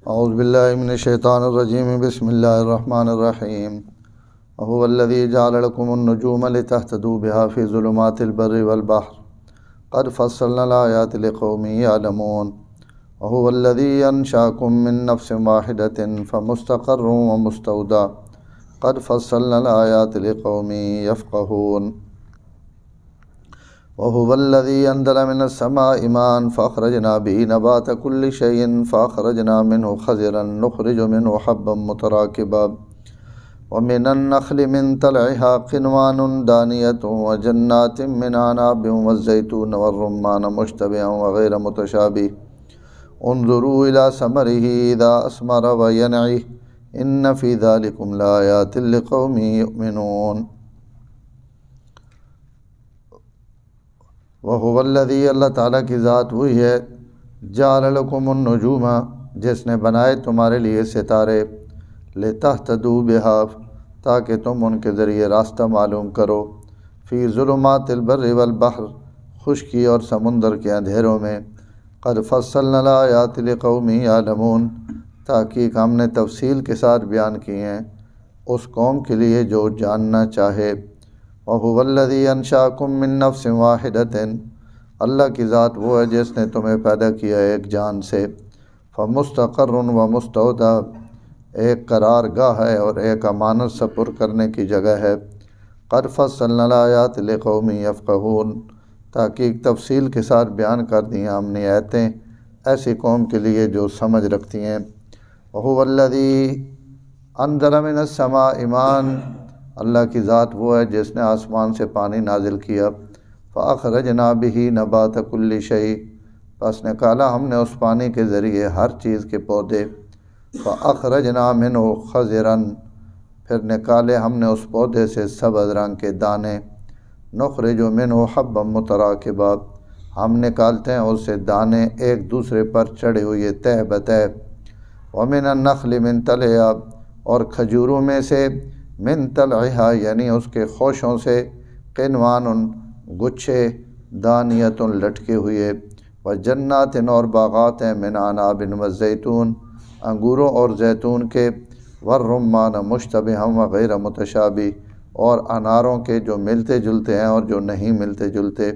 اعوذ باللہ من الشیطان الرجیم بسم اللہ الرحمن الرحیم وهو الذی جعل لکم النجوم لتہتدوا بها فی ظلمات البر والبحر قد فصلنا الآیات لقوم یعلمون وهو الذی انشأکم من نفس واحدۃ فمستقر ومستودع قد فصلنا الآیات لقوم یفقہون وهو الذي أنزل من السماء ماء فأخرجنا به نبات كل شيء فأخرجنا منه خضرا نخرج منه حبا متراكبا ومن النخل من طلعها قنوان دانية وجنات من أعناب والزيتون والرمان مشتبها وغير متشابه انظروا إلى ثمره إذا أثمر وينعه إن في ذلكم لآيات لقوم يؤمنون وَهُوَ الَّذِي اللہ تعالیٰ کی ذات وہی ہے جَعَلَ لَكُمُ النُّجُومَ جس نے بنائے تمہارے لیے ستارے لِتَهْتَدُوا بِهَا تاکہ تم ان کے ذریعے راستہ معلوم کرو فی ظلمات البر والبحر خشکی اور سمندر کے اندھیروں میں قد فصلنا الآیات لقوم یعلمون تاکہ ہم نے تفصیل کے ساتھ بیان کی ہیں اس قوم کے لیے جو جاننا چاہے وَهُوَ الَّذِي أَنشَأَكُم مِّن نَّفْسٍ وَاحِدَةٍ اللہ کی ذات وہ ہے جس نے تمہیں پیدا کیا ایک جان سے فَمُسْتَقَرٌّ وَمُسْتَوْدَعٌ ایک قرار گاہ ہے اور ایک امانت سپر کرنے کی جگہ ہے قَدْ فَصَّلْنَا الْآيَاتِ لِقَوْمٍ يَفْقَهُونَ تاکہ تفصیل کے ساتھ بیان کر دی ہم نے آیتیں ایسی قوم کے لیے جو سمجھ رکھتی ہیں وَهُوَ الَّذِي أَنزَلَ مِنَ السَّمَاءِ مَاءً اللہ کی ذات وہ ہے جس نے آسمان سے پانی نازل کیا فَأَخْرَجْنَا بِهِ نَبَاتَ كُلِّ شَيْءٍ پس نکالا ہم نے اس پانی کے ذریعے ہر چیز کے پودے فَأَخْرَجْنَا مِنْهُ خَضِرًا پھر نکالے ہم نے اس پودے سے سبز رنگ کے دانے نُخْرِجُ مِنْهُ حَبًّا مُتَرَاكِبًا ہم نکالتے ہیں اس سے دانے ایک دوسرے پر چڑھے ہوئے تہ بتہ وَمِنَ النَّخْلِ مِنْ طَلْعِهَا اور کھجوروں میں سے من طلعها یعنی اس کے خوشوں سے قنوان گچھے دانیت لٹکے ہوئے وجنات اور باغات ہیں من عناب والزیتون انگوروں اور زیتون کے والرمان مشتبہا وغیر متشابہ اور اناروں کے جو ملتے جلتے ہیں اور جو نہیں ملتے جلتے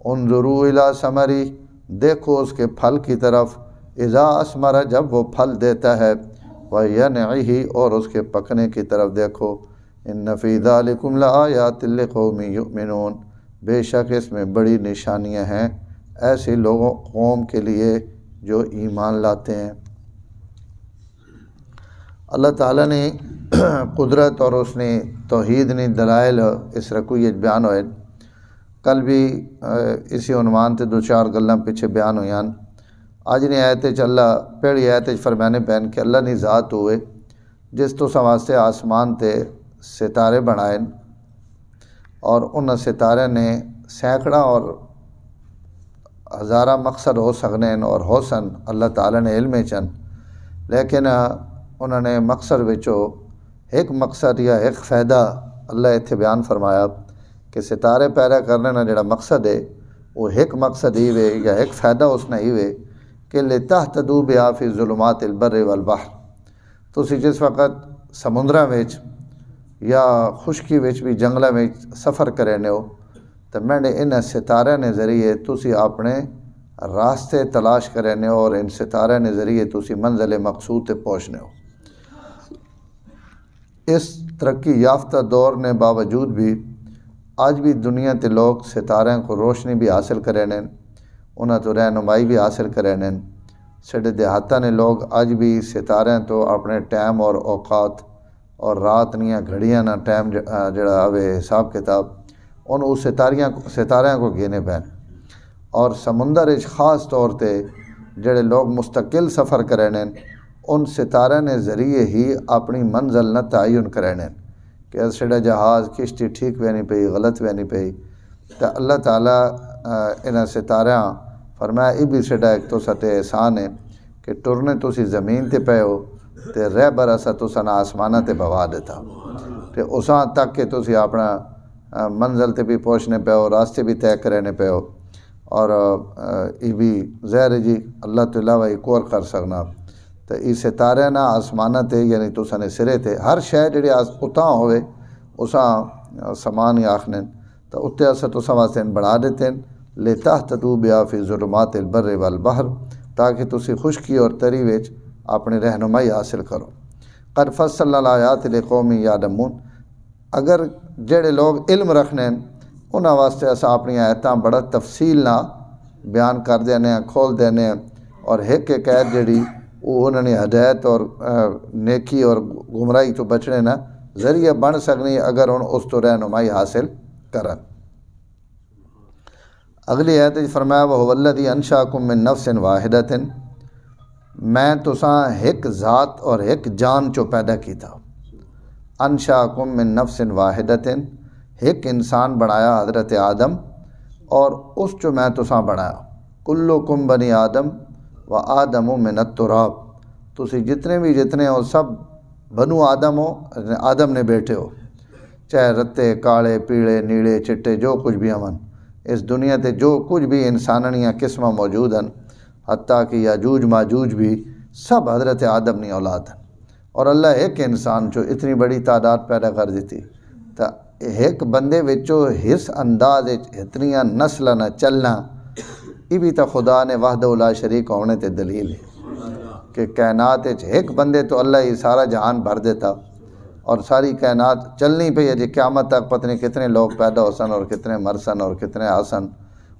انظروا الی ثمری دیکھو اس کے پھل کی طرف اذا اثمر جب وہ پھل دیتا ہے وَيَنْعِهِ اور اس کے پکنے کی طرف دیکھو إِنَّ فِي ذَلِكُمْ لَآيَاتٍ لِقَوْمٍ يُؤْمِنُونَ بے شک اس میں بڑی نشانیاں ہیں ایسے لوگوں قوم کے لیے جو ایمان لاتے ہیں اللہ تعالیٰ نے قدرت اور اس نے توحید نے دلائل اس رکویت بیان ہوئے کل بھی اسی عنوان تے دو چار گلاں پیچھے بیان ہوئیں آج نے آیتے اللہ پہلی آیت فرمانے پہن کہ اللہ نے ذات ہوئے جس تو سواستے آسمان تے ستارے بنائے اور ان ستارے نے سینکڑا اور ہزارہ مقصد ہو سکنے اور حسن اللہ تعالیٰ نے علم چن لیکن انہوں نے مقصد وچو ایک مقصد یا ایک فائدہ اللہ اتھے بیان فرمایا کہ ستارے پیدا کرنے کا جڑا مقصد ہے وہ ایک مقصد ہی وے یا ایک فائدہ اس نے ہی وے کہ لِتَهْتَدُوا بِهَا فِي ظُلُمَاتِ الْبَرِّ وَالْبَحْرِ تُسی جس وقت سمندراں وچ یا خشکی وچ بھی جنگلاں وچ سفر کرنے ہو تو میں نے ان ستارے نے ذریعے تُسی اپنے راستے تلاش کرنے ہو اور ان ستارے نے ذریعے تُسی منزل مقصود تے پہنچنے ہو اس ترقی یافتہ دور نے باوجود بھی آج بھی دنیا تے لوگ ستارے کو روشنی بھی حاصل کرنے انہاں تو رہنمائی بھی حاصل کرنے سڈے دیہاتاں نے لوگ اج بھی ستارے تو اپنے ٹائم اور اوقات اور رات نیاں گھڑیاں نہ ٹائم جڑا آوے حساب کتاب ان اس ستارے کو گینے پین اور سمندر خاص طور تے جڑے لوگ مستقل سفر کرنے ان ستارے نے ذریعے ہی اپنی منزل نہ تعین کرنے کہ سڈا جہاز کشتی ٹھیک وے نہیں پئی غلط وے نہیں پئی تو اللہ تعالیٰ انہاں ستاریاں فرمایا یہ بھی سڈا ایک تو ستے احسان ہے کہ ٹرنے تسی زمین تے پے ہو تے رہ برسا تساں آسمانہ تے بوا دیتا تے اساں تک کہ تسی اپنا منزل تے بھی پہنچنے پے ہو راستے بھی طے کرنے پے ہو اور یہ بھی ظاہر جی اللہ تو علاوہ ایک اور کر سکنا تو یہ ستارے نہ آسمانہ تے یعنی تساں نے سرے تے ہر شے جڑی اتاں ہوئے اساں سمان آکھنے تو اتنے اساں تساں واسطے بنا دیتے لتہتدوا بہا فی ظلمات البر والبحر تاکہ تسی خشکی اور تری وچ اپنی رہنمائی حاصل کرو۔ قد فصلنا الآیات لقوم یعلمون، اگر جڑے لوگ علم رکھنے انہاں واسطے اساں اپنی آیتاں بڑا تفصیل نہ بیان کر دینے ہیں، کھول دینے ہیں، اور ایک ایک آیت جڑی وہ انہوں نے ہدایت اور نیکی اور گمراہی تو بچنے نہ ذریعہ بن سکنی اگر ان اس تو رہنمائی حاصل کرن۔ اگلی آیت فرمایا وَهُوَ الَّذِي أَنشَأَكُم مِّن نَّفْسٍ وَاحِدَةٍ، میں تساں ایک ذات اور ایک جان چو پیدا کیتا۔ انشأکم من نفس واحدۃ، ایک انسان بنایا حضرت آدم اور اس چو میں تساں بنایا۔ کلکم بنی آدم و آدم من التراب، تسی جتنے ہو سب بنو آدم ہو، آدم نے بیٹے ہو، چاہے رتے کالے پیڑے نیڑے چٹے جو کچھ بھی امن اس دنیا تے جو کچھ بھی انساننیاں قسمہ موجود ہیں، حتیٰ کہ یاجوج ماجوج بھی سب حضرت آدم نے اولاد ہیں، اور اللہ ایک انسان چو اتنی بڑی تعداد پیدا کر دیتی تو ایک بندے وچو ہس انداز اتنیاں نسل نہ چلنا، یہ بھی تو خدا نے وحدہ لا شریک ہونے تے دلیل ہے کہ کائنات ایک بندے تو اللہ ہی سارا جہان بھر دیتا، اور ساری کائنات چلنی پہ جی قیامت تک پتہ نہیں کتنے لوگ پیدا ہو سن اور کتنے مرسن اور کتنے آسن،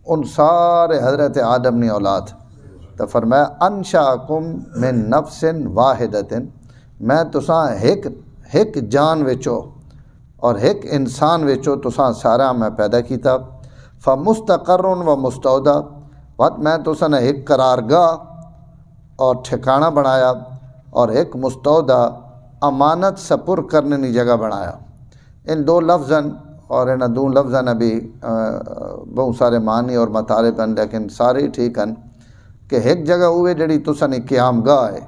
ان سارے حضرت آدم نے اولاد۔ تو فرمایا انشأکم من نفس واحدۃ، میں تساں ایک جان وچو اور ایک انسان وچو تساں سارا میں پیدا کیتا۔ فمستقر و مستودع، وقت میں تساں نے ایک قرارگاہ اور ٹھکانہ بنایا اور ایک مستودع امانت سپر کرنے کی جگہ بنایا۔ ان دو لفظاً اور ان دو لفظاً ابھی بہت سارے معنی اور مطالب ہیں، لیکن سارے ٹھیک ہیں کہ ایک جگہ ہوئے جڑی تساں نے قیام گاہ ہے،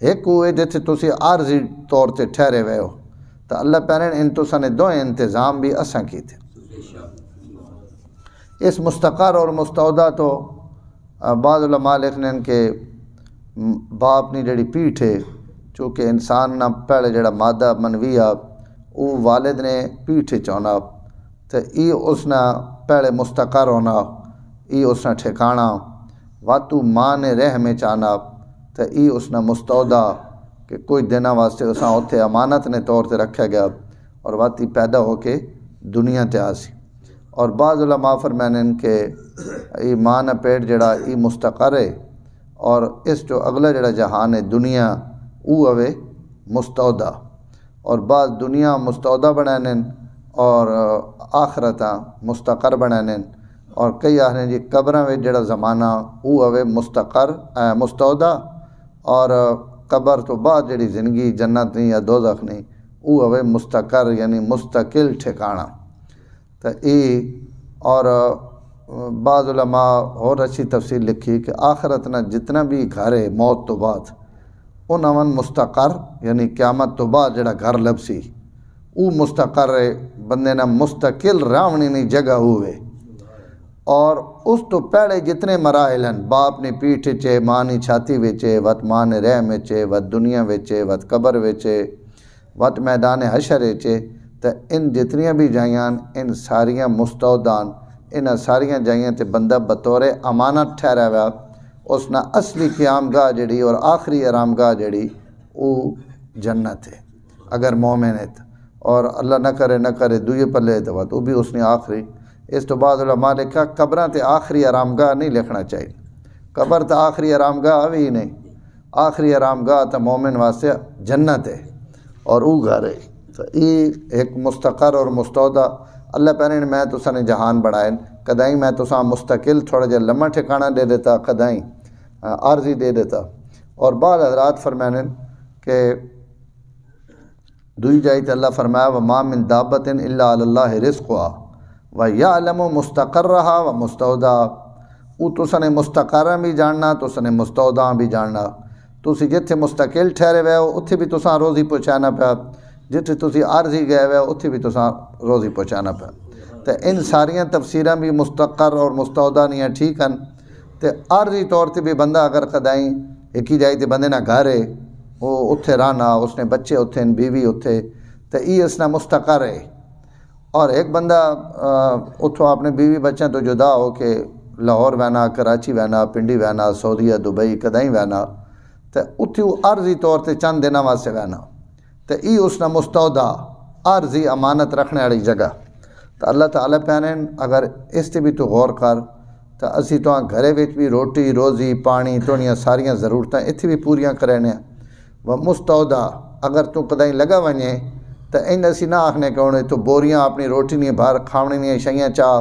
ایک ہوئے جیسے تسی عارضی طور تے ٹھہرے ہوئے ہو، تو اللہ پہنے ان تساں نے دو انتظام بھی اساں کی تھے۔ اس مستقر اور مستودع تو بعض علماء لکھنے کہ باپ نے جڑی پیٹھ ہے، چونکہ انسان نہ پہلے جڑا مادہ منویہ وہ والد نے پیٹھ چونا، تو ای اس نے پہلے مستقر ہونا، ای اس نے ٹھکانا، واتو ماں نے رحم چانا، تو ای اس نے مستودع کہ کوئی دنوں واسطے اساں اتھے امانت نے طور تے رکھا گیا اور واتی پیدا ہو کے دنیا تے آسی۔ اور بعض علماء فرمانے کہ ای ماں نے پیٹ جڑا ای مستقر ہے، اور اس جو اگلا جڑا جہان ہے دنیا او ہوے مستودع، اور بعض دنیا مستودع بنانے اور آخرتاں مستقر بنانے، اور کئی آخر جی قبراں وچ جڑا زمانہ او ہوے مستقر مستودع، اور قبر تو بعد جڑی زندگی جنت نہیں یا دوزخ نہیں او ہوے مستقر یعنی مستقل ٹھکانہ۔ تو ای اور بعض علماء اور اچھی تفصیل لکھی کہ آخرت نہ جتنا بھی گھر ہے موت تو بعد ان امن مستقر یعنی قیامت تو بعد جڑا گھر لبسی او مستقر ہے، بندے نہ مستقل راونی نہیں جگہ ہوئے، اور اس تو پہلے جتنے مراحل ہیں باپ نے پیٹھ چے، ماں نے چھاتی وچے، وت ماں نے رحم وچے، وت دنیا وچے، وت قبر وچے، وت میدان حشر وچے، تو ان جتنیاں بھی جائیاں ان ساریاں مستودعاں، ان ساریاں جائیاں تے بندہ بطور امانت ٹھہرا ہوا، اس نا اصلی قیام گاہ جڑی اور آخری آرام گاہ جڑی او جنت ہے اگر مومن ہے، اور اللہ نہ کرے دوئے پلے تو وہ بھی اس نے آخری۔ اس تو بعد علماء نے کہا قبراں تے آخری آرام گاہ نہیں لکھنا چاہیے، قبر تو آخری آرام گاہ بھی نہیں، آخری آرام گاہ تو مومن واسطے جنت ہے اور او گھر ہے۔ تو یہ ایک مستقر اور مستودع اللہ پہنے میں تساں نے جہان بڑھائے، کدائیں میں تساں مستقل تھوڑا جا لمحہ ٹھکانہ دے دیتا، کدائیں عارضی دے دیتا۔ اور بعض حضرات فرمانے کہ دوئی جائی تے اللہ فرمایا وَمَا مِن دَابَّةٍ إِلَّا عَلَى اللَّهِ رِزْقُهَا وَيَعْلَمُ مُسْتَقَرَّهَا وَمُسْتَوْدَعَهَا، او تساں نے مستقر بھی جاننا، تساں نے مستودع بھی جاننا، تسی جتھے مستقل ٹھہرے ہوئے ہو اتھے بھی تساں روزی پہنچانا پیا، جتھے تسی عارضی گئے ہوئے ہو اتھے بھی تساں روزی پہنچانا پیا۔ تو ان ساریاں تفسیراں بھی مستقر اور مستودع نہیں ٹھیک ہیں، تو عارضی طور تے بھی بندہ اگر کدائیں ایک ہی جائی تے بندے نہ گھر ہے وہ اتھے رہنا اس نے بچے اتھے بیوی اتھے تو یہ اس نے مستقر ہے اور ایک بندہ اتھوں اپنے بیوی بچے تو جدا ہو کے لاہور وینا کراچی وینا پنڈی وینا سعودیہ دبئی کدائیں وینا تو اتھی وہ عارضی طور تے چند دنوں واسطے وینا تو یہ اس نے مستودع عارضی امانت رکھنے والی جگہ تو اللہ تعالیٰ پہنے اگر اس تے بھی تو غور کر تو اسی تو گھرے وچ بھی روٹی روزی پانی توڑیاں ساریاں ضرورتیں اتھے بھی پوریاں کرنے وہ مستودع اگر تو کدائیں لگا ونجے تو ان اسی نہ آکھنے کہ انہیں تو بوریاں اپنی روٹی نہیں باہر کھاونی نہیں شیاں چاہ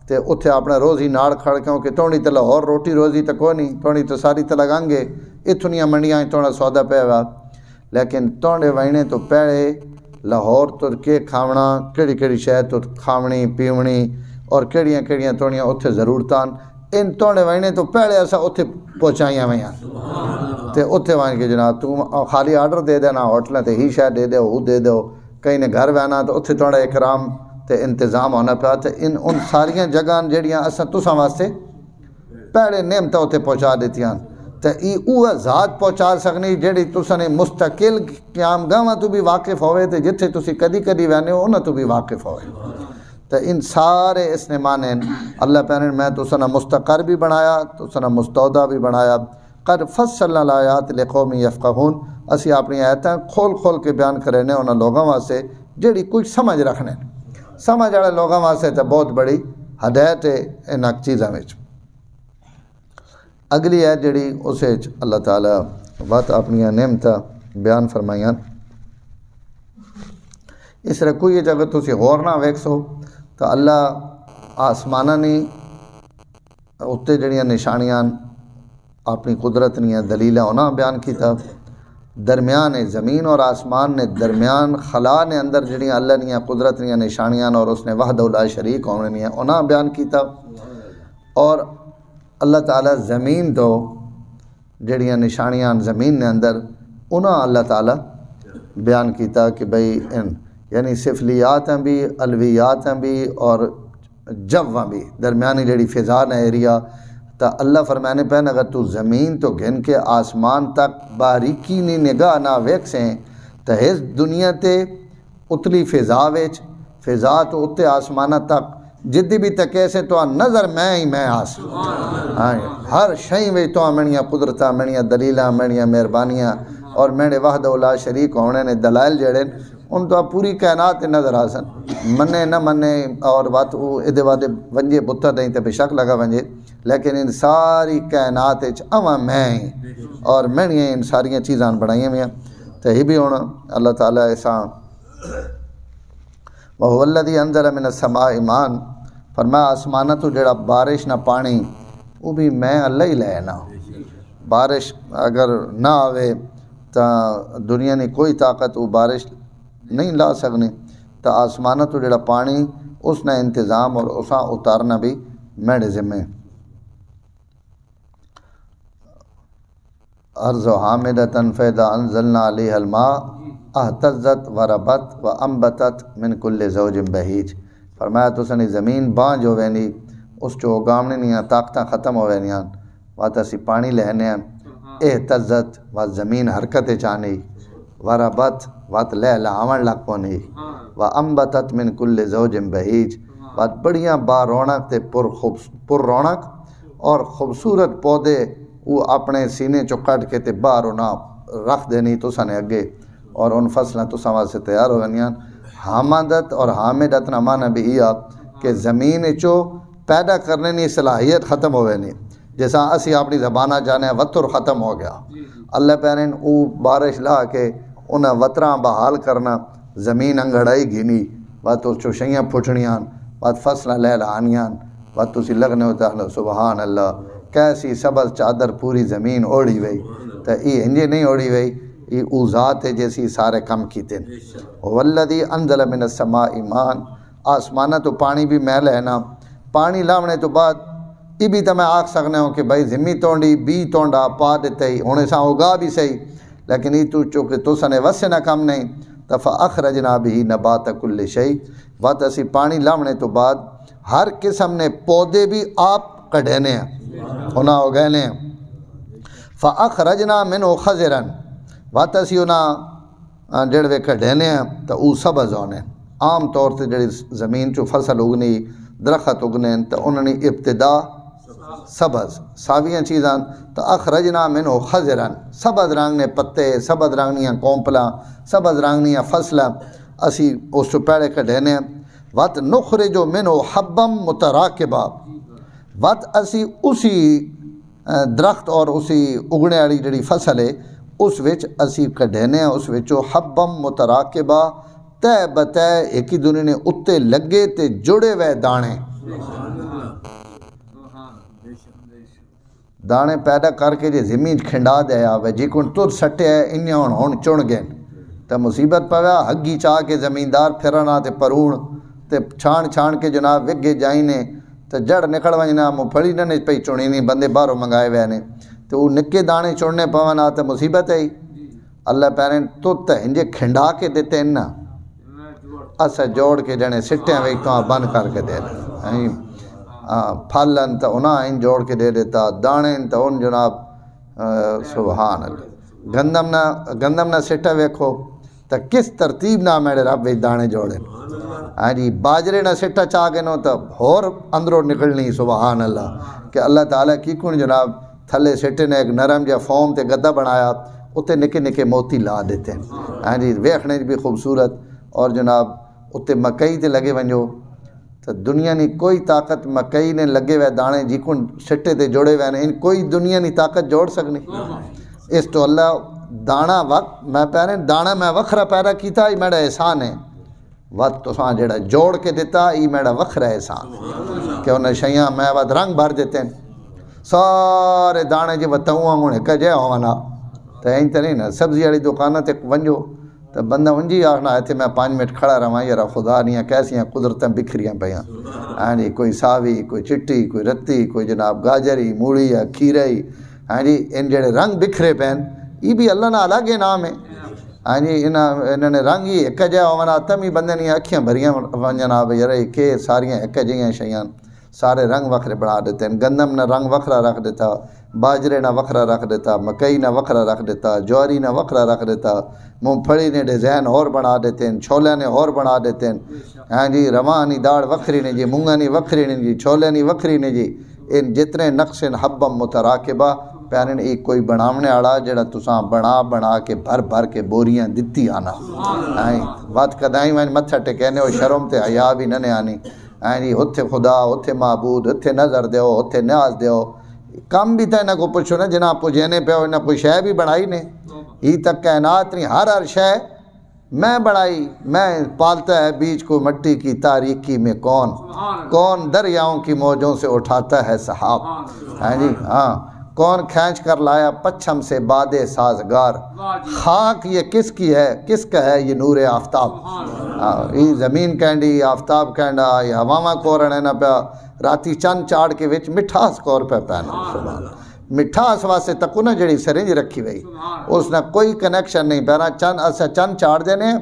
تے اتھے اپنا روزی ناڑ کھڑ کیونکہ توڑی تو لاہور روٹی روزی تو کوئی نہیں توڑی تو ساری تو لگانگے اتھنیاں منڈیاں توڑا سودا پہ ہوا لیکن توڑے وینے تو پہلے لاہور تر کے کھاونا کیڑی کیڑی شہر تو کھاونی پیونی اور کیڑیاں توڑیاں اتھے ضرورتان ان توڑے وینے تو پہلے ایسا اتھے پہنچائیاں ویاں تے اتھے وائن کے جناب تو خالی آرڈر دے دینا ہوٹلیں تے ہی شاید دے دو وہ دے دو کہیں نے گھر وینا تو اتھے توڑا اکرام تے انتظام ہونا پیا تے ان ساریاں جگہ جڑیاں اساں تساں واسطے پہلے نعمتاں اتھے پہنچا دیتیاں تے ای اوہ ذات پہنچا سکنی جڑی تساں نے مستقل قیام گاواں تو بھی واقف ہوئے تے جتھے تسی کدی وینے ہو انہاں تو بھی واقف ہوئے تو ان سارے اس نے مانیں اللہ پہنے میں تساں نے مستقر بھی بنایا تساں نے مستودع بھی بنایا قد فصلنا الآیات لقوم یفقہون اسی اپنی آیتاں کھول کے بیان کرنے انہاں لوگاں واسطے جڑی کچھ سمجھ رکھنے سمجھ والے لوگاں واسطے تو بہت بڑی ہدایت ہے ان چیزاں وچ اگلی ہے جڑی اس اللہ تعالیٰ بات اپنی نعمتاں بیان فرمائیاں اس رکھو یہ جگہ تسی غور نہ ویکسو تو اللہ آسمانہ نہیں اتنے جڑیاں نشانیاں اپنی قدرت نہیں دلیلیں انہاں بیان کیتا درمیان زمین اور آسمان نے درمیان خلا نے اندر جڑیاں اللہ نیاں قدرت نیاں نشانیاں اور اس نے وحدہ لا شریک ہونے نیاں انہاں بیان کیتا اور اللہ تعالیٰ زمین تو جڑیاں نشانیاں زمین نے اندر انہاں اللہ تعالیٰ بیان کیتا کہ بھئی یعنی سفلیات ہیں بھی الویات ہیں بھی اور جواں بھی درمیانی جڑی فضا نے ایریا تا اللہ فرمانے پہن اگر تو زمین تو گھن کے آسمان تک باریکی نہیں نگاہ نہ ویکسیں تو اس دنیا تے اتلی فضا ویچ فضا تو اتے آسمانہ تک جدی بھی تکے سے تو نظر میں آس ہر شئی ویچ تو منیاں قدرتاں منیاں دلیلاں منیاں مہربانیاں اور میرے وحدہ لا شریک ہونے نے دلائل جڑے ان تو پوری کائنات نظر آسن منے نہ منے اور بات ادھے وادے ونجے بتا دیں تے بے شک لگا ونجے لیکن ان ساری کائنات اواں میں اور میں ان ساریاں چیزاں بڑھائیاں میں تو یہ بھی ہونا اللہ تعالیٰ ایسا وَهُوَ الَّذِي أَنزَلَ مِنَ السَّمَاءِ مَاءً فرمایا آسمانہ تو جڑا بارش نہ پانی وہ بھی میں اللہ ہی لے نا بارش اگر نہ آوے تو دنیا نے کوئی طاقت وہ بارش نہیں لا سکنے تو آسمانہ تو جڑا پانی اس نے انتظام اور اساں اتارنا بھی میرے ذمہ ارض حامدۃ فاذا انزلنا علیہا الماء اہتزت وربت وانبتت من کل زوج بہیج فرمایا تو سنی زمین بانج ہو وینی اس چو اگامنے نہیں طاقتاں ختم ہو وینیاں وات اسی پانی لہنے اہتزت وات زمین حرکت چانی وربت وات لہ لہاون لگ پونی وانبتت من کل زوج بہیج وات بڑیاں با رونق تے پر رونق اور خوبصورت پودے وہ اپنے سینے چو کٹ کے تے باہر نہ رکھ دینی تو سنے اگے اور ان فصلیں تو سما سے تیار ہو گئیاں حامدت اور حامدت نہ مانا بھی یہ کہ زمین چو پیدا کرنے کی صلاحیت ختم ہو گئی جیسا اسی اپنی زبانہ جانے وطر ختم ہو گیا اللہ پہنین او بارش لا کے انہیں وطراں بحال کرنا زمین انگڑائی گھینی بات اس چو شیاں پھٹنیاں بات فصلیں لے لانیاں بات اسی لگنے ہوتا ہے سبحان اللہ کیسی سبز چادر پوری زمین اوڑی وئی تو یہ انجے نہیں اوڑی وئی یہ او ذات ہے جیسی سارے کم کیتے ہیں والذی انزل من السماء ماء آسمانہ تو پانی بھی میل ہے نا پانی لاونے تو بعد یہ بھی تو میں آکھ سکنے ہوں کہ بھائی زمین تونڈی بی تونڈا پا دیتے ہی ہونے سا ہوگا بھی صحیح لیکن یہ تو چونکہ تو سنے وسے نہ کم نہیں تو فاخرجنا بھی نبات کل شیء وات اسی پانی لاونے تو بعد ہر قسم نے پودے بھی آپ کڈھینے ہیں ہونا ہو گئے ہیں فَأَخْرَجْنَا مِنْهُ خَضِرًا وات اسی انہاں جڑے کڈھنے ہیں تو او سبز ہونے عام طور سے جڑی زمین چو فصل اگنی درخت اگنے تو انہوں نے ابتدا سبز ساویاں چیزاں تو اخرجنا منو خضرن سبز رنگ نے پتے سبز رنگیاں کومپلاں سبز رنگیاں فصلاں اسی اس تو پہلے کڈھنے وت نخرجو منو حبم متراکبہ وت اسی اسی درخت اور اسی اگنے والی جڑی فصل ہے اس وچ اسی کڈھنے اس وچو حبم متراکبہ تے بتے ایک ہی دنیا نے اتے لگے تے جڑے ہوئے دانے دانے پیدا کر کے جی زمین کھنڈا دیا وے جی کن تر سٹے ہے انہیں ہون چن گئے تو مصیبت پویا ہگی چاہ کے زمیندار پھرنا تے پرون تے چھان کے جناب وگے جائیں نے تو جڑ نکل وجنا مو پھڑی نہ پئی چنی نہیں بندے باہروں منگائے ہوئے نے تو وہ نکے دانے چننے پونا تو مصیبت ہے اللہ پہنے تو ہنجے کھنڈا کے دیتے ہیں نا اسا جوڑ کے جنے سٹیں وہی تو بند کر کے دے دیں پھلن تو انہاں ان جوڑ کے دے دیتا دانے تو ان جناب سبحان اللہ گندم نہ سٹا ویکھو تو کس ترتیب نہ میرے رب وچ دانے جوڑے ہاں جی باجرے نہ سٹا چاہ کے نو تو اور اندروں نکلنی سبحان اللہ کہ اللہ تعالیٰ کی کن جناب تھلے سٹے نے ایک نرم جا فوم تے گدہ بنایا اتے نکے نکے موتی لا دیتے ہیں ہاں جی ویکھنے بھی خوبصورت اور جناب اتے مکئی تے لگے ونجو تو دنیا نہیں کوئی طاقت مکئی نے لگے ہوئے دانے جی کن سٹے تے جوڑے ہوئے ہیں ان کوئی دنیا نہیں طاقت جوڑ سکنی اس تو اللہ دانا وقت میں پہنے دانا میں وکھرا پیدا کیتا یہ میرا احسان ہے وقت تو ساں جڑا جوڑ کے دیتا یہ میرا وکھرا احسان کہ انہیں شیاں میں وقت رنگ بھر دیتے ہیں سارے دانے جی وطاؤں آنگونے کجے ہونا تو این تو نہیں نا سبزی والی دکانہ تے ونجو تو بندہ انجی آخنا ہے تھے میں 5 منٹ کھڑا رہا یار خدا نہیں کیسیاں قدرتیں بکھریاں پیاں ہاں جی کوئی ساوی کوئی چٹی کوئی رتی کوئی جناب گاجری موڑی یا کھیرئی ہاں جی ان جڑے رنگ بکھرے پین یہ بھی اللہ نہ الگ نام ہے ہاں جی انہوں نے رنگ ہی ایک جہا ہونا تم ہی بندے نہیں اکھیاں بھریاں ونجنا یار کہ ساریاں ایک جہاں شیاں سارے رنگ وکھرے بنا دیتے ہیں گندم نہ رنگ وکھرا رکھ دیتا باجرے نہ وکھرا رکھ دیتا مکئی نہ وکھرا رکھ دیتا جواری نہ وکھرا رکھ دیتا مونگ پھلی نے ڈیزائن اور بنا دیتے ہیں چھولے نے اور بنا دیتے ہیں ہاں جی روانی داڑ وکھری نے جی مونگانی وکھری نے جی چھولے نہیں وکھری نے جی ان جتنے نقش حبم متراکبہ پیارن ایک کوئی بناونے آڑا جڑا تساں بنا کے بھر کے بوریاں دتی آنا بات کدائیں میں متھا ٹکینے ہو شرم تے حیا بھی نہ آنی جی اتھے خدا اتھے معبود اتھے نظر دیو اتھے نیاز دیو کم بھی تھا انہاں کو پوچھو نا جنہاں پوجینے پہ ہو انہاں کوئی شے بھی بڑھائی نے ہی تک کائنات نہیں ہر شے میں بڑھائی میں پالتا ہے بیچ کو مٹی کی تاریکی میں کون دریاؤں کی موجوں سے اٹھاتا ہے سحاب ہاں جی ہاں کون کھینچ کر لایا پچھم سے بادے سازگار خاک یہ کس کی ہے کس کا ہے یہ نور آفتاب یہ زمین کہنڈی آفتاب کہنڈا یہ ہواما کورن ہے نا پہ راتی چند چاڑ کے وچ مٹھاس کور پہ پہنا مٹھاس واسطے تکو نا جڑی سرنج رکھی ہوئی اس نے کوئی کنیکشن نہیں پہنا چند اسا چند چاڑ دینے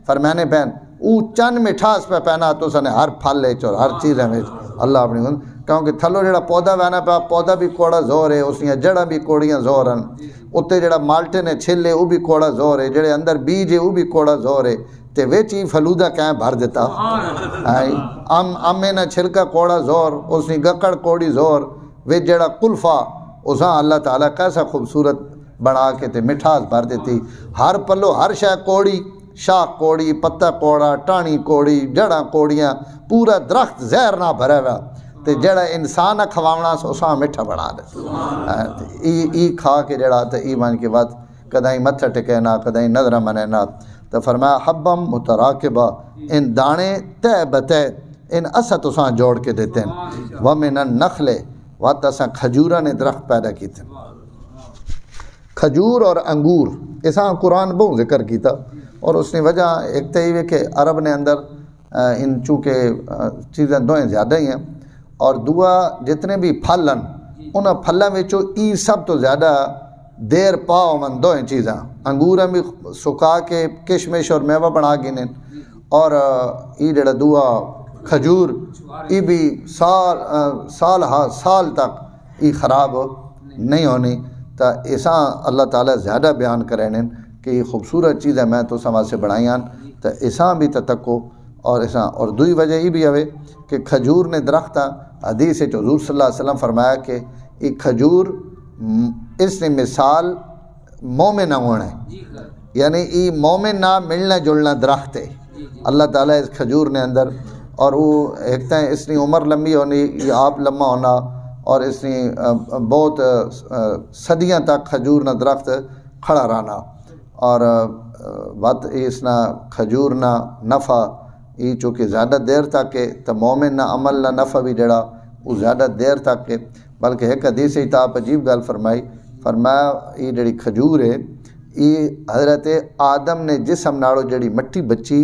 فرمانے پہن او چند مٹھاس پہ پہنا تو سنے ہر پھل لے چور ہر چیزیں میں اللہ اپنی گن کیونکہ تھلو جڑا پودا بہنا پہ پودا بھی کوڑا زور ہے اس نے جڑا بھی کوڑیاں زور ہیں اتے جڑا مالٹے نے چھلے وہ بھی کوڑا زور ہے جڑے اندر بیج ہے وہ بھی کوڑا زور ہے تے ویچی فلودہ کہیں بھر دیتا امے نہ چھلکا کوڑا زور اس نے گکڑ کوڑی زور ویچ جڑا قلفہ اساں اللہ تعالیٰ کیسا خوبصورت بنا کے تے مٹھاس بھر دیتی ہر پلو ہر شے کوڑی شاخ کوڑی پتہ کوڑا ٹانی کوڑی جڑاں کوڑیاں پورا درخت زہر نہ بھرے ہوا تے جڑا انسان کھواونا سو اساں مٹھا بنا دے ای کھا کے جڑا تے ایمان کے بعد کدائیں متھا ٹکے نہ کدائیں نظر منے نہ تو فرمایا حبم متراکبہ ان دانے تے بتے ان اسد اساں جوڑ کے دیتے ہیں ومن النخل وات اساں کھجورہ نے درخت پیدا کیتے ہیں کھجور اور انگور اساں قرآن بہت ذکر کیتا اور اس نے وجہ ایک تو یہ کہ عرب نے اندر ان چونکہ چیزیں دوئیں زیادہ ہی ہیں اور دعا جتنے بھی پھل ہیں انہاں پھلوں میں ای سب تو زیادہ دیر پاؤ من دوئیں چیزیں انگور بھی سکا کے کشمش اور میوہ بنا گئے اور ای جڑا دعا کھجور ای بھی سال تک ای خراب نہیں ہونی تا اساں اللہ تعالیٰ زیادہ بیان کریں کہ یہ خوبصورت چیزیں میں تو سما سے بنائیاں تو اساں بھی تتکو اور اساں اور دوئی وجہ یہ بھی ہوئے کہ کھجور نے درخت حدیث حضور صلی اللہ علیہ وسلم فرمایا کہ یہ کھجور اس نے مثال مومن نہ ہونا ہے، یعنی یہ مومن نہ ملنا جلنا درخت ہے اللہ تعالیٰ اس کھجور نے اندر، اور وہ ایک تو اس نے عمر لمبی ہونی، یہ آپ لمبا ہونا، اور اس نے بہت صدیاں تک کھجور نہ درخت کھڑا رہنا، اور بات اس نہ کھجور نہ نفع یہ چونکہ زیادہ دیر تک کہ تو مومن نہ عمل نہ نفع بھی جڑا وہ زیادہ دیر تک کہ، بلکہ ایک حدیث ہی آپ عجیب گل فرمایا یہ جڑی کھجور ہے یہ حضرت آدم نے جسم ناڑو جڑی مٹی بچی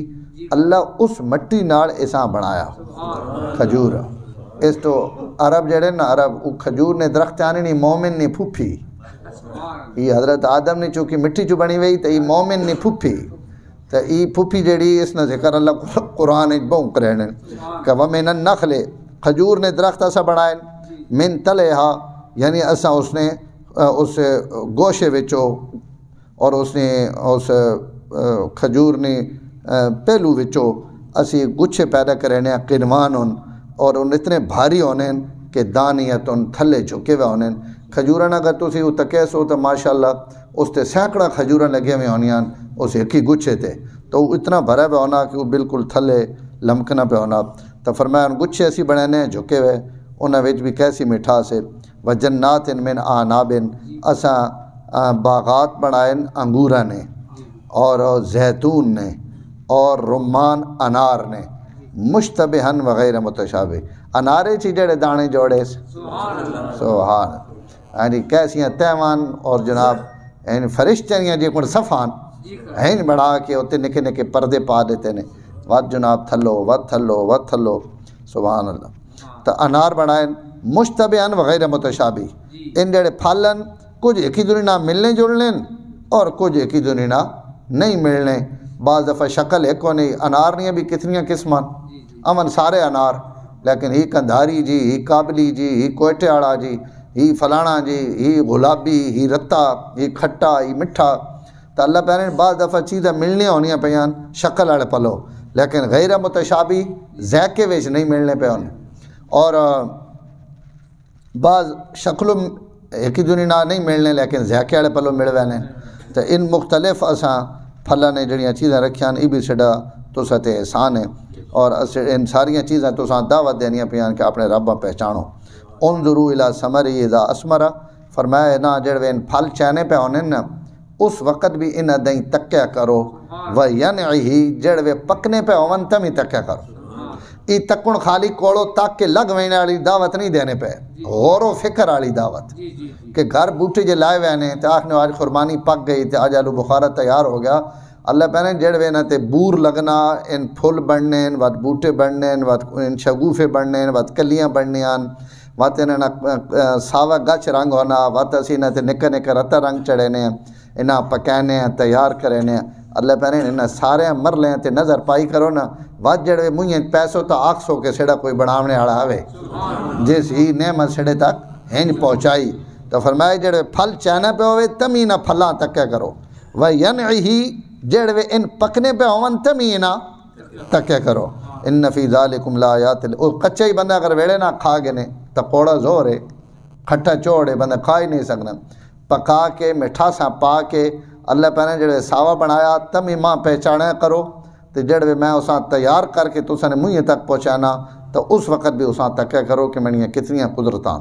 اللہ اس مٹی نال اساں بنایا کھجور، اس تو عرب جڑے نا عرب وہ کھجور نے درخت آنے نہیں مومن نے پھوپھی، یہ حضرت آدم نے چونکہ مٹی چو بنی ہوئی تو یہ مومن نے پھوپھی، تو یہ پھوپھی جڑی اس نے ذکر اللہ قرآن بہت کرنے کہ وَمِنَ النَّخْلِ کھجور نے درخت ایسا بنائیں من تلہا، یعنی اساں اس نے اس گوشے وچو اور اس نے اس کھجور نے پہلو وچو اسی گچھے پیدا کرنے قنوان اور ان اتنے بھاری ہونے کہ دانیت ان تھلے چکے ہوئے ہونے کھجورن اگر تسی وہ تکیسو تو ماشاءاللہ اس تے سینکڑا کھجورن لگے ہوئے ہونیاں اس ایک ہی گچھے تے، تو وہ اتنا بھرا پہ ہونا کہ وہ بالکل تھلے لمکنا پہ ہونا، تو فرمایا ان گچھے ایسی بنانے جھکے ہوئے انہاں وچ بھی کیسی مٹھاس ہے، وجنات من آناب اساں باغات بنائیں انگوراں نے اور زیتون نے اور رمان انار نے مشتبہن وغیر متشابہ، انارے چی جڑے دانے جوڑے سبحان یعنی کیسیاں تیوان اور جناب یعنی فرشتیاں جی کن صفان ہیں بڑھا کے ہوتے نکے نکے پردے پا دیتے نے وات جناب تھلو وات تھلو وات تھلو سبحان اللہ، تو انار بنائیں مشتبہن وغیر متشابہ، ان جڑے پھالن کچھ ایک ہی دنیا ملنے جلنے اور کچھ ایک ہی دنیا نہیں ملنے، بعض دفعہ شکل ایک کو نہیں، انار نہیں بھی کتنی قسمان امن سارے انار، لیکن ہی کندھاری جی ہی کابلی جی ہی کوئٹے آڑا جی ہی فلانا جی ہی گلابی ہی رتا ہی کھٹا ہی مٹھا، تو اللہ پہنے بعض دفعہ چیزیں ملنی ہونی پیان شکل آڑے پلو، لیکن غیر متشابہ ذائقے ویچ نہیں ملنے پہ ہونے، اور بعض شکلوں ایک ہی دنیا نہیں ملنے لیکن ذائقے آڑے پلو مل وینے، تو ان مختلف اساں پھلا نے جڑیاں چیزیں رکھیاں یہ بھی سڈا تو ستے احسان ہے، اور ان ساریاں چیزیں تو ساں دعوت دینیاں پیان کہ اپنے رب پہچانو، انظروا الی ثمرہ اذا اثمر، فرمایا نا جڑے ان پھل چانے پہ ہونے نا اس وقت بھی انہاں دیں تکیا کرو، وینعہ جڑے پکنے پہ ہون تم ہی تکیا کرو، یہ تکن خالی کوڑو تک کے لگ وینے والی دعوت نہیں دینے پہ، غور و فکر والی دعوت کہ گھر بوٹے جے لائے وینے تے آخنے آج قربانی پک گئی تے آج آلو بخارا تیار ہو گیا، اللہ پہنے جڑ وینا تے بور لگنا ان پھول بڑھنے وات بوٹے بڑھنے وات ان شگوفے بڑھنے وات کلیاں بڑھنیاں وات انہاں ساوا گچ رنگ ہونا وات اسی نہ تے نکے نکے رتا رنگ چڑھنے انہاں پکانے تیار کرنے، اللہ پہنے انہاں سارے مر لیں تے نظر پائی کرو نا وات جڑے مجھیں پیسوں تا آکسو کے سڑا کوئی بڑھاونے آڑا ہوئے جس ہی نعمت سڑے تک ہین پہنچائی، تو فرمائے جڑے پھل چانا پہ ہوئے تمی نہ پھلاں تکیا کرو، وَيَنْعِهِ جڑے ان پکنے پہ ہون تمی نہ تکیا کرو، ان فی ذالکم لآیات، کچا ہی بندہ اگر ویڑے نہ کھا گنے تو کوڑا زور ہے کھٹا چوڑے بندہ کھا ہی نہیں سکنا، پکا کے مٹھا سا پا کے اللہ پہنے جڑے ساوا بنایا تمی ماں پہچانا کرو، تو جڑے میں اساں تیار کر کے تو نے مجھے تک پہنچانا تو اس وقت بھی اساں تکیا کرو کہ منیاں کتنی قدرتان،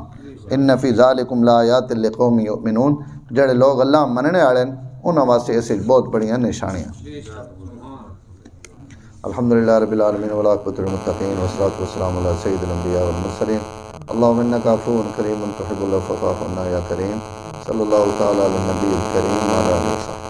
ان فی ذالکم لآیات لقوم یؤمنون، جڑے لوگ اللہ مننے والے انہاں واسطے ایسے بہت بڑیاں نشانیاں۔ الحمدللہ رب العالمین والعاقبۃ للمتقین والصلاۃ والسلام علی سید الانبیاء والمرسلین، اللہم انک عفو کریم تحب العفو فاعف عنا یا کریم، صلی اللہ تعالی علی النبی الکریم وعلی آلہ وصحبہ۔